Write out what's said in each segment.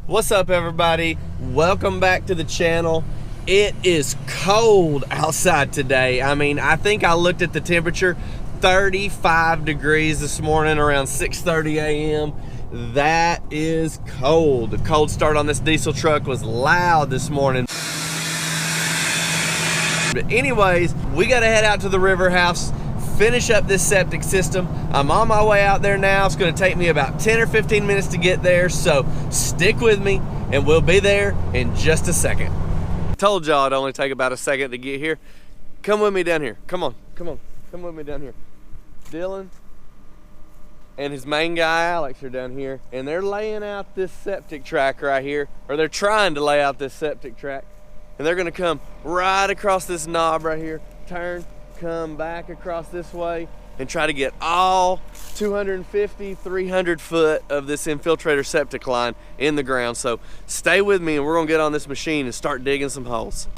What's up, everybody? Welcome back to the channel. It is cold outside today. I mean, I think I looked at the temperature, 35 degrees this morning around 6:30 a.m. That is cold. The cold start on this diesel truck was loud this morning. But anyways, we gotta head out to the river house, finish up this septic system. I'm on my way out there now. It's gonna take me about 10 or 15 minutes to get there, so stick with me and we'll be there in just a second. Told y'all it'd only take about a second to get here. Come with me down here. Come on, come on, come with me down here. Dylan and his main guy Alex are down here, and they're laying out this septic track right here, or they're trying to lay out this septic track, and they're gonna come right across this knob right here, turn, come back across this way, and try to get all 250, 300 foot of this Infiltrator septic line in the ground. So stay with me and we're gonna get on this machine and start digging some holes.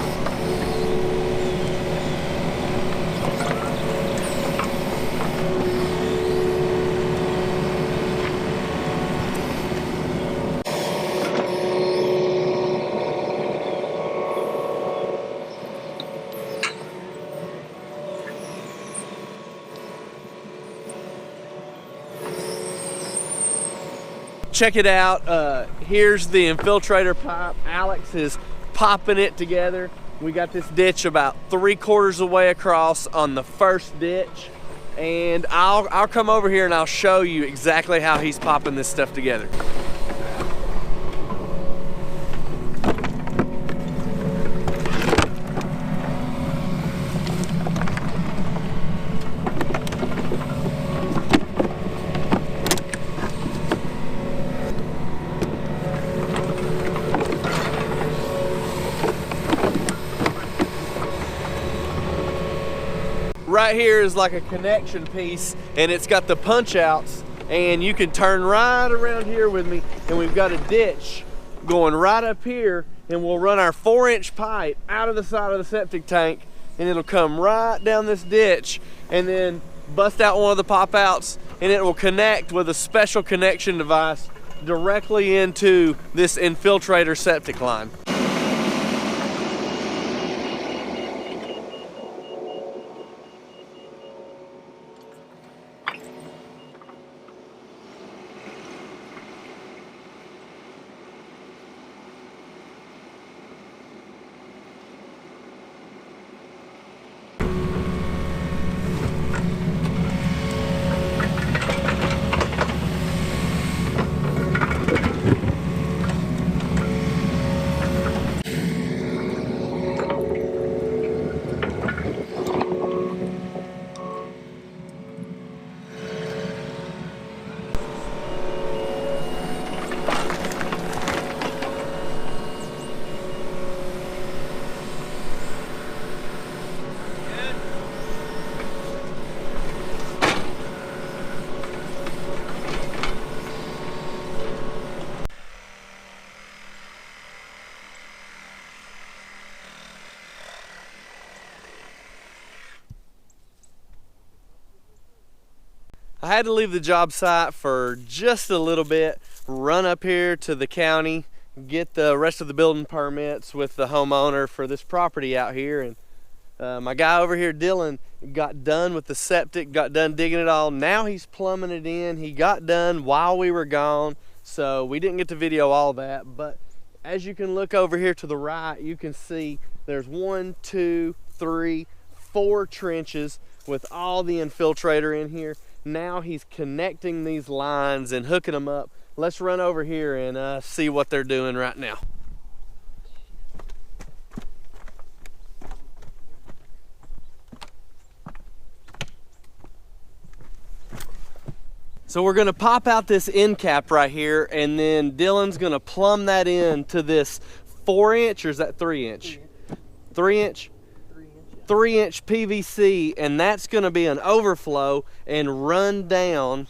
Check it out. Here's the Infiltrator pipe. Alex is popping it together. We got this ditch about 3/4 of the way across on the first ditch, and I'll come over here and I'll show you exactly how he's popping this stuff together. Right here is like a connection piece, and it's got the punch outs, and you can turn right around here with me, and we've got a ditch going right up here, and we'll run our 4-inch pipe out of the side of the septic tank, and it'll come right down this ditch and then bust out one of the pop outs, and it will connect with a special connection device directly into this Infiltrator septic line. I had to leave the job site for just a little bit, run up here to the county, get the rest of the building permits with the homeowner for this property out here. And my guy over here, Dylan, got done with the septic, got done digging it all. Now he's plumbing it in. He got done while we were gone, so we didn't get to video all that. But as you can look over here to the right, you can see there's 1, 2, 3, 4 trenches with all the Infiltrator in here. Now he's connecting these lines and hooking them up. Let's run over here and see what they're doing right now. So we're gonna pop out this end cap right here, and then Dylan's gonna plumb that in to this 4-inch, or is that 3-inch? 3-inch? 3-inch PVC, and that's going to be an overflow and run down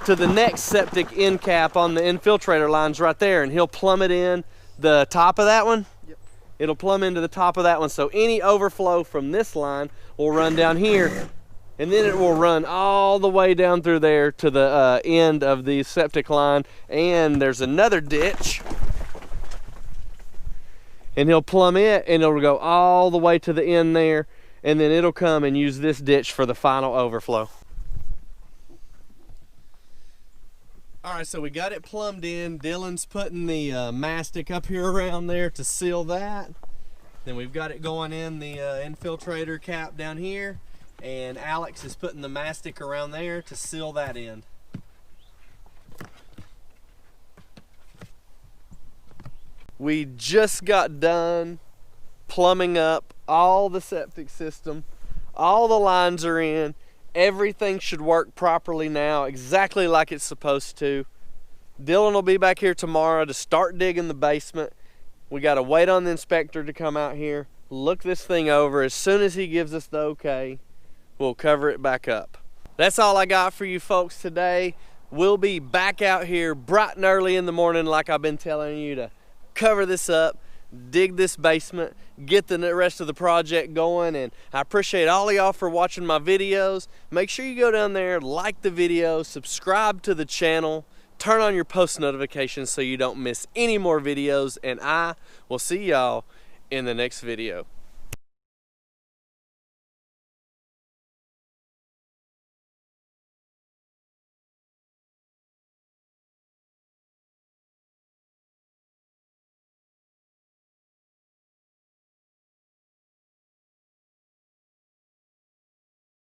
to the next septic end cap on the Infiltrator lines right there, and he'll plumb it in the top of that one. Yep. It'll plumb into the top of that one, so any overflow from this line will run down here And then it will run all the way down through there to the end of the septic line. And there's another ditch. And he'll plumb it, and it'll go all the way to the end there. And then it'll come and use this ditch for the final overflow. All right, so we got it plumbed in. Dylan's putting the mastic up here around there to seal that. Then we've got it going in the infiltrator cap down here. And Alex is putting the mastic around there to seal that end. We just got done plumbing up all the septic system. All the lines are in. Everything should work properly now, exactly like it's supposed to. Dylan will be back here tomorrow to start digging the basement. We got to wait on the inspector to come out here, look this thing over. As soon as he gives us the okay, we'll cover it back up. That's all I got for you folks today. We'll be back out here bright and early in the morning like I've been telling you to cover this up, dig this basement, get the rest of the project going. And I appreciate all of y'all for watching my videos. Make sure you go down there, like the video, subscribe to the channel, turn on your post notifications so you don't miss any more videos, and I will see y'all in the next video.